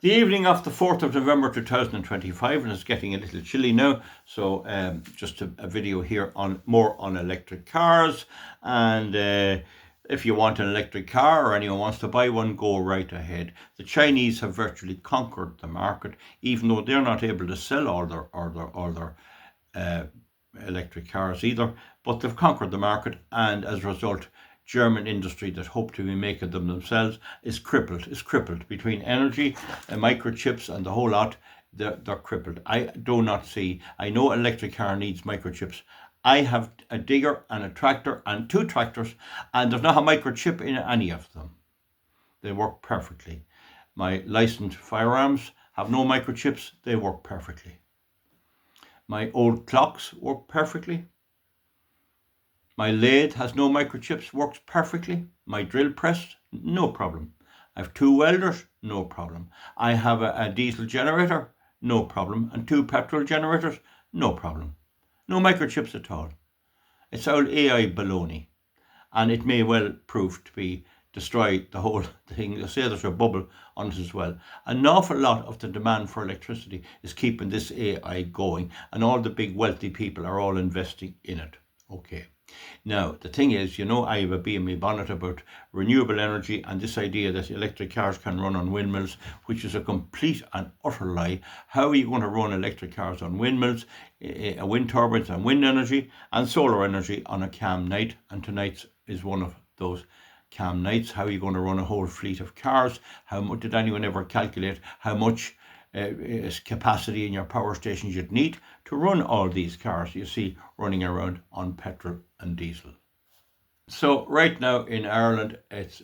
The evening of the 4th of November 2025, and it's getting a little chilly now, so just a video here on more on electric cars. And if you want an electric car or anyone wants to buy one, go right ahead. The Chinese have virtually conquered the market, even though they're not able to sell all their electric cars either, but they've conquered the market, and as a result, German industry that hope to be making them themselves is crippled between energy and microchips and the whole lot. They're crippled. I know an electric car needs microchips. I have a digger and a tractor and 2 tractors, and there's not a microchip in any of them. They work perfectly. My licensed firearms have no microchips. They work perfectly. My old clocks work perfectly. My lathe has no microchips, works perfectly. My drill press, no problem. I have 2 welders, no problem. I have a diesel generator, no problem. And 2 petrol generators, no problem. No microchips at all. It's all AI baloney. And it may well prove to destroy the whole thing. They say there's a bubble on it as well. An awful lot of the demand for electricity is keeping this AI going, and all the big wealthy people are all investing in it. Okay. Now, the thing is, I have a bee in my bonnet about renewable energy and this idea that electric cars can run on windmills, which is a complete and utter lie. How are you going to run electric cars on windmills, wind turbines and wind energy and solar energy on a calm night? And tonight is one of those calm nights. How are you going to run a whole fleet of cars? How much did anyone ever calculate how much capacity in your power stations you'd need to run all these cars you see running around on petrol and diesel? So right now in Ireland, it's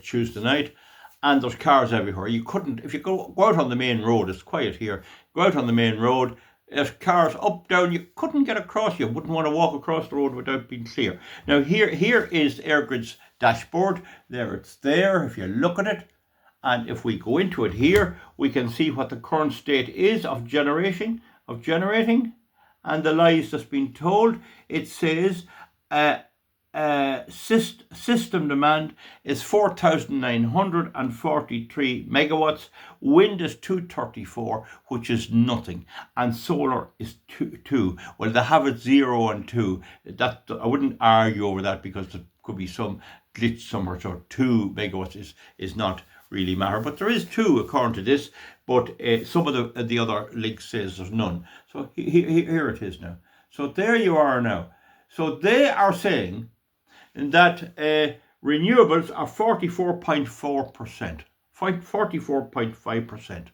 Tuesday night, and there's cars everywhere. You couldn't, if you go out on the main road, it's quiet here. Go out on the main road, there's cars up, down. You couldn't get across. You wouldn't want to walk across the road without being clear. Now here is EirGrid's dashboard. It's there if you look at it. And if we go into it here, we can see what the current state is of generating, and the lies that's been told. It says system demand is 4,943 megawatts, wind is 234, which is nothing, and solar is 2. Well, they have it 0 and 2. That I wouldn't argue over that, because there could be some glitch somewhere, so 2 megawatts is not really matter, but there is 2 according to this, but some of the other links says there's none. So here it is now. So there you are now. So they are saying that renewables are 44.4%, 44.5%,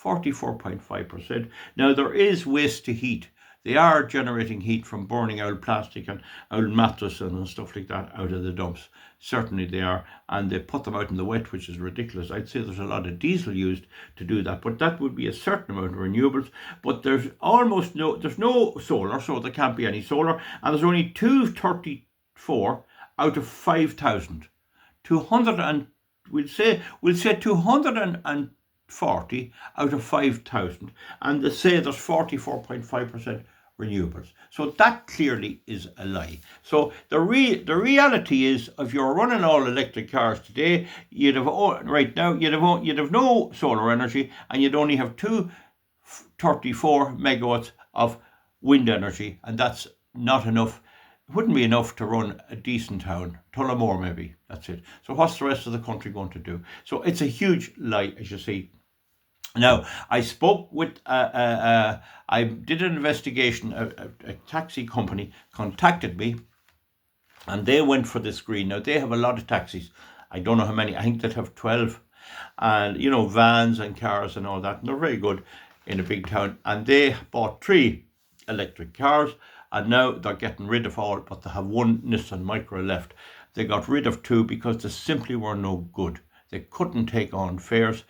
44.5%. Now there is waste to heat. They are generating heat from burning old plastic and old mattresses and stuff like that out of the dumps. Certainly they are, and they put them out in the wet, which is ridiculous. I'd say there's a lot of diesel used to do that, but that would be a certain amount of renewables. But there's no solar, so there can't be any solar, and there's only 234 out of 5,000. 200 and we'll say 240 out of 5,000, and they say there's 44.5% renewables. So that clearly is a lie. So the reality is, if you're running all electric cars today, you'd have no solar energy, and you'd only have 234 megawatts of wind energy, and that's not enough. It wouldn't be enough to run a decent town. Tullamore maybe, that's it. So what's the rest of the country going to do? So it's a huge lie, as you see. Now, I spoke with, I did an investigation. A taxi company contacted me, and they went for this green. Now, they have a lot of taxis. I don't know how many. I think they have 12. And, vans and cars and all that. And they're very good in a big town. And they bought 3 electric cars. And now they're getting rid of all, but they have 1 Nissan Micra left. They got rid of 2 because they simply were no good. They couldn't take on fares.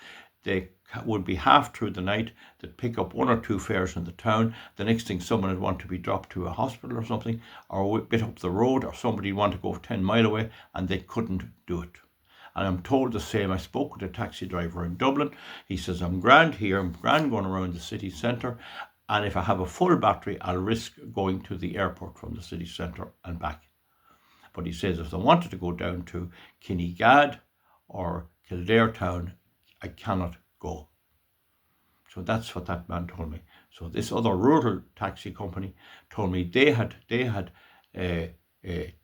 They would be half through the night. They'd pick up 1 or 2 fares in the town. The next thing, someone would want to be dropped to a hospital or something, or a bit up the road, or somebody would want to go 10 mile away, and they couldn't do it. And I'm told the same. I spoke with a taxi driver in Dublin. He says, I'm grand here, I'm grand going around the city centre, and if I have a full battery, I'll risk going to the airport from the city centre and back. But he says if they wanted to go down to Kinnegad or Kildare town, I cannot go. So that's what that man told me. So this other rural taxi company told me they had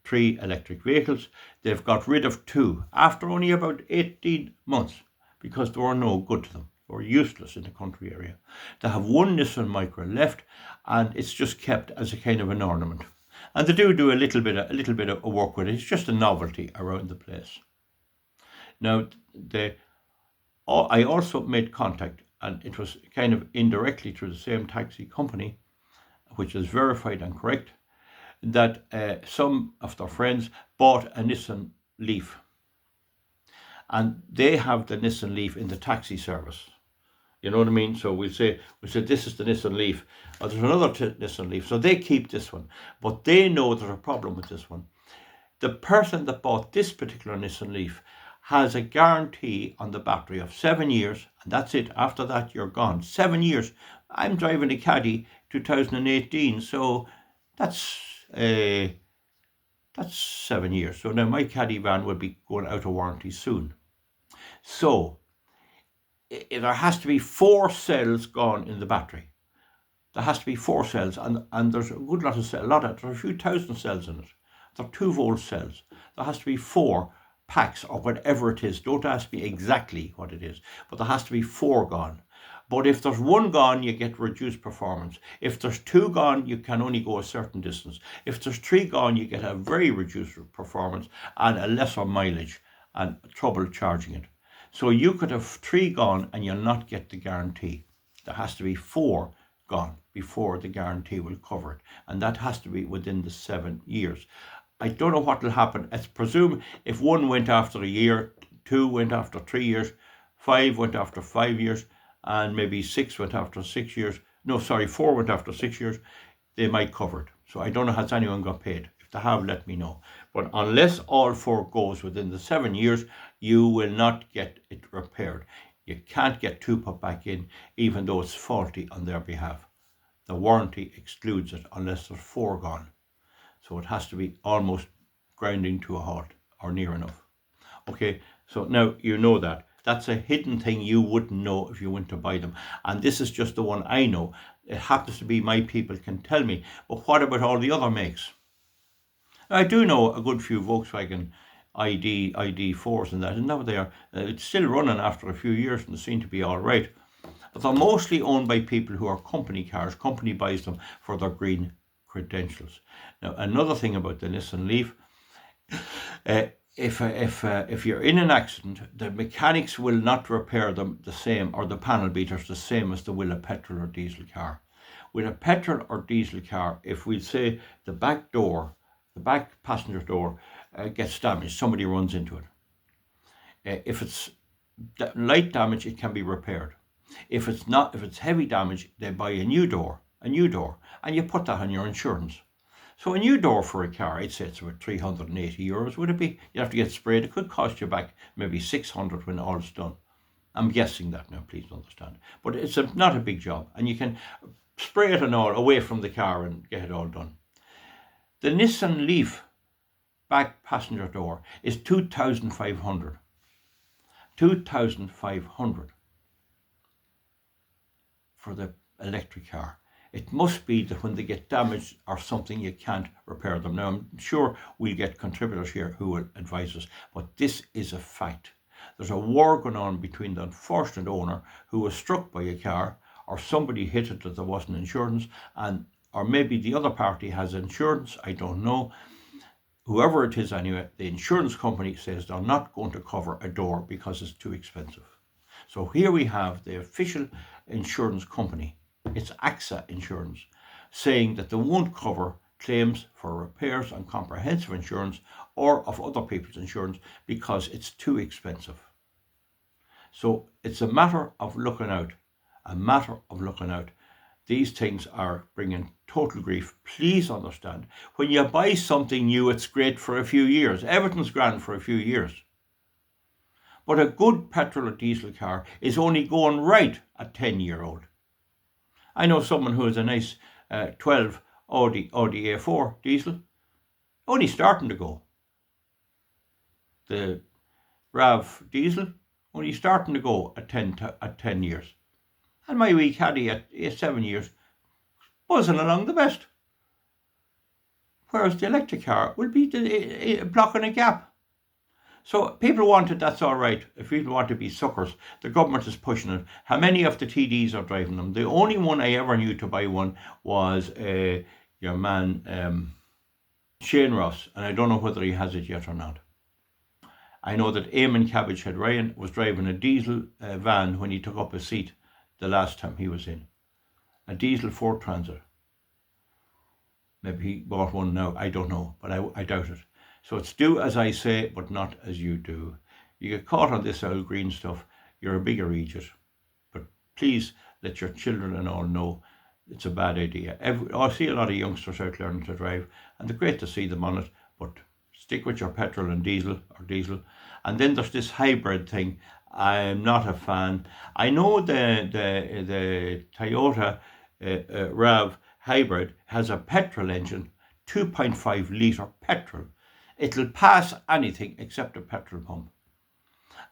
3 electric vehicles. They've got rid of 2 after only about 18 months because they were no good to them. They were useless in the country area. They have 1 Nissan Micra left, and it's just kept as a kind of an ornament. And they do a little bit of work with it. It's just a novelty around the place. Now, I also made contact, and it was kind of indirectly through the same taxi company, which is verified and correct, that some of their friends bought a Nissan Leaf. And they have the Nissan Leaf in the taxi service. You know what I mean? So we say this is the Nissan Leaf. There's another Nissan Leaf. So they keep this one. But they know there's a problem with this one. The person that bought this particular Nissan Leaf has a guarantee on the battery of 7 years, and that's it. After that, you're gone. 7 years. I'm driving a Caddy 2018, so that's 7 years. So now my Caddy van will be going out of warranty soon. So there has to be 4 cells gone in the battery. There has to be 4 cells, and there's a good lot of cells. There's a few thousand cells in it. They're 2-volt cells. There has to be 4 packs or whatever it is. Don't ask me exactly what it is, but there has to be 4 gone. But if there's 1 gone, you get reduced performance. If there's 2 gone, you can only go a certain distance. If there's 3 gone, you get a very reduced performance and a lesser mileage and trouble charging it. So you could have 3 gone and you'll not get the guarantee. There has to be 4 gone before the guarantee will cover it. And that has to be within the 7 years. I don't know what will happen. Let's presume if 1 went after a year, 2 went after 3 years, 5 went after 5 years, and maybe 6 went after 6 years. No, sorry, 4 went after 6 years. They might cover it. So I don't know, has anyone got paid? If they have, let me know. But unless all 4 goes within the 7 years, you will not get it repaired. You can't get 2 put back in, even though it's faulty on their behalf. The warranty excludes it unless there's 4 gone. So it has to be almost grinding to a halt or near enough. Okay, so now you know that. That's a hidden thing you wouldn't know if you went to buy them. And this is just the one I know. It happens to be my people can tell me. But what about all the other makes? I do know a good few Volkswagen ID4s and that, and now they are. It's still running after a few years and they seem to be all right. But they're mostly owned by people who are company cars. Company buys them for their green credentials. Now, another thing about the Nissan Leaf, if you're in an accident, the mechanics will not repair them the same, or the panel beaters the same as they will a petrol or diesel car. With a petrol or diesel car, if we say the back passenger door gets damaged, somebody runs into it. If it's light damage, it can be repaired. If it's heavy damage, they buy a new door, and you put that on your insurance. So a new door for a car, I'd say it's about €380. Would it be? You have to get sprayed. It could cost you back maybe 600 when all's done. I'm guessing that now, please understand. But it's not a big job, and you can spray it and all away from the car and get it all done. The Nissan Leaf back passenger door is 2,500. 2,500 for the electric car. It must be that when they get damaged or something, you can't repair them. Now, I'm sure we'll get contributors here who will advise us, but this is a fact. There's a war going on between the unfortunate owner who was struck by a car, or somebody hit it that there wasn't insurance, or maybe the other party has insurance, I don't know. Whoever it is anyway, the insurance company says they're not going to cover a door because it's too expensive. So here we have the official insurance company, it's AXA Insurance, saying that they won't cover claims for repairs on comprehensive insurance or of other people's insurance because it's too expensive. So it's a matter of looking out, These things are bringing total grief. Please understand, when you buy something new, it's great for a few years. Everything's grand for a few years. But a good petrol or diesel car is only going right at 10-year-old. I know someone who has a nice 12 Audi A4 diesel, only starting to go. The RAV diesel, only starting to go at 10 years. And my wee caddy at 7 years, buzzing along the best. Whereas the electric car will be blocking a gap. So people want it, that's all right. If people want to be suckers, the government is pushing it. How many of the TDs are driving them? The only one I ever knew to buy one was your man Shane Ross, and I don't know whether he has it yet or not. I know that Eamon Cabbage Head Ryan was driving a diesel van when he took up a seat the last time he was in. A diesel Ford Transit. Maybe he bought one now, I don't know, but I doubt it. So it's do as I say, but not as you do. You get caught on this old green stuff, you're a bigger idiot. But please let your children and all know it's a bad idea. I see a lot of youngsters out learning to drive, and it's great to see them on it, but stick with your petrol and diesel. And then there's this hybrid thing. I'm not a fan. I know the Toyota RAV hybrid has a petrol engine, 2.5 litre petrol. It'll pass anything except a petrol pump.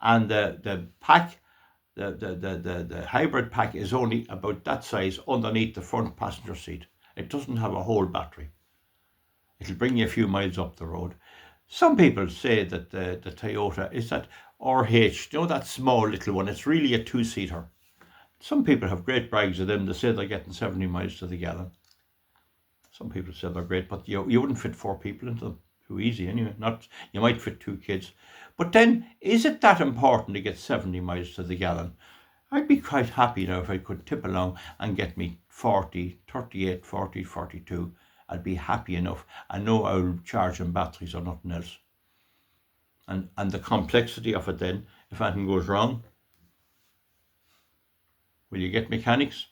And the pack, the hybrid pack is only about that size underneath the front passenger seat. It doesn't have a whole battery. It'll bring you a few miles up the road. Some people say that the Toyota is that RH, that small little one. It's really a two-seater. Some people have great brags of them. They say they're getting 70 miles to the gallon. Some people say they're great, but you wouldn't fit 4 people into them. Too easy anyway. You might fit 2 kids. But then, is it that important to get 70 miles to the gallon? I'd be quite happy now if I could tip along and get me 40, 38, 40, 42. I'd be happy enough. I know I'll charge in batteries or nothing else. And the complexity of it then, if anything goes wrong, will you get mechanics?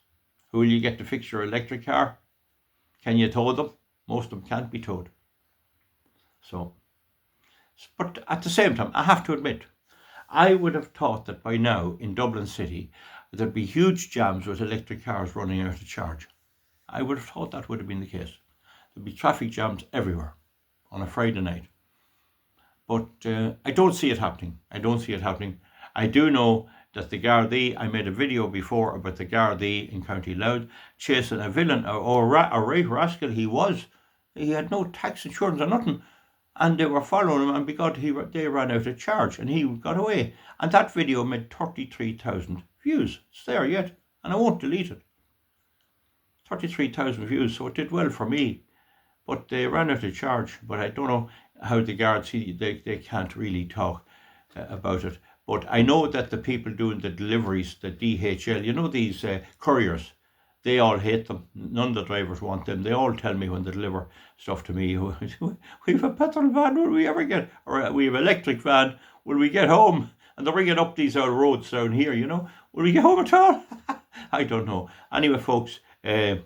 Who will you get to fix your electric car? Can you tow them? Most of them can't be towed. So, but at the same time, I have to admit, I would have thought that by now in Dublin City, there'd be huge jams with electric cars running out of charge. I would have thought that would have been the case. There'd be traffic jams everywhere on a Friday night. But I don't see it happening. I do know that the Gardaí, I made a video before about the Gardaí in County Louth chasing a villain, or a right rascal he was. He had no tax insurance or nothing. And they were following him, and because they ran out of charge, and he got away. And that video made 33,000 views. It's there yet, and I won't delete it. 33,000 views, so it did well for me. But they ran out of charge. But I don't know how the guards see. They can't really talk about it. But I know that the people doing the deliveries, the DHL, these couriers, they all hate them. None of the drivers want them. They all tell me when they deliver stuff to me, we have a petrol van, will we ever get? Or we have an electric van, will we get home? And they're bringing up these old roads down here, Will we get home at all? I don't know. Anyway, folks, it's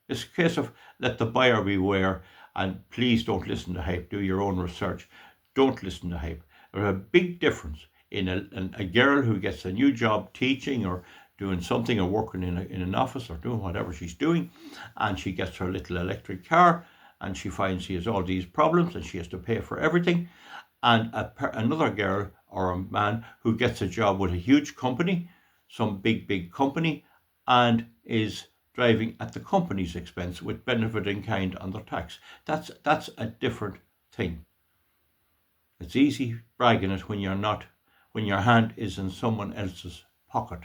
a case of let the buyer beware, and please don't listen to hype. Do your own research. Don't listen to hype. There's a big difference in a girl who gets a new job teaching or doing something or working in an office or doing whatever she's doing, and she gets her little electric car and she finds she has all these problems and she has to pay for everything, and another girl or a man who gets a job with a huge company, some big company, and is driving at the company's expense with benefit in kind on their tax. That's a different thing. It's easy bragging it when your hand is in someone else's pocket.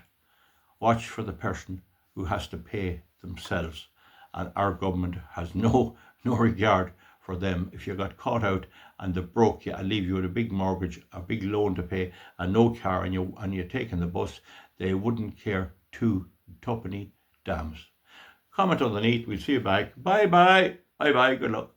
Watch for the person who has to pay themselves, and our government has no regard for them. If you got caught out and they broke you and leave you with a big mortgage, a big loan to pay, and no car, and you're taking the bus, they wouldn't care 2 tuppenny damns. Comment underneath. We'll see you back. Bye bye. Good luck.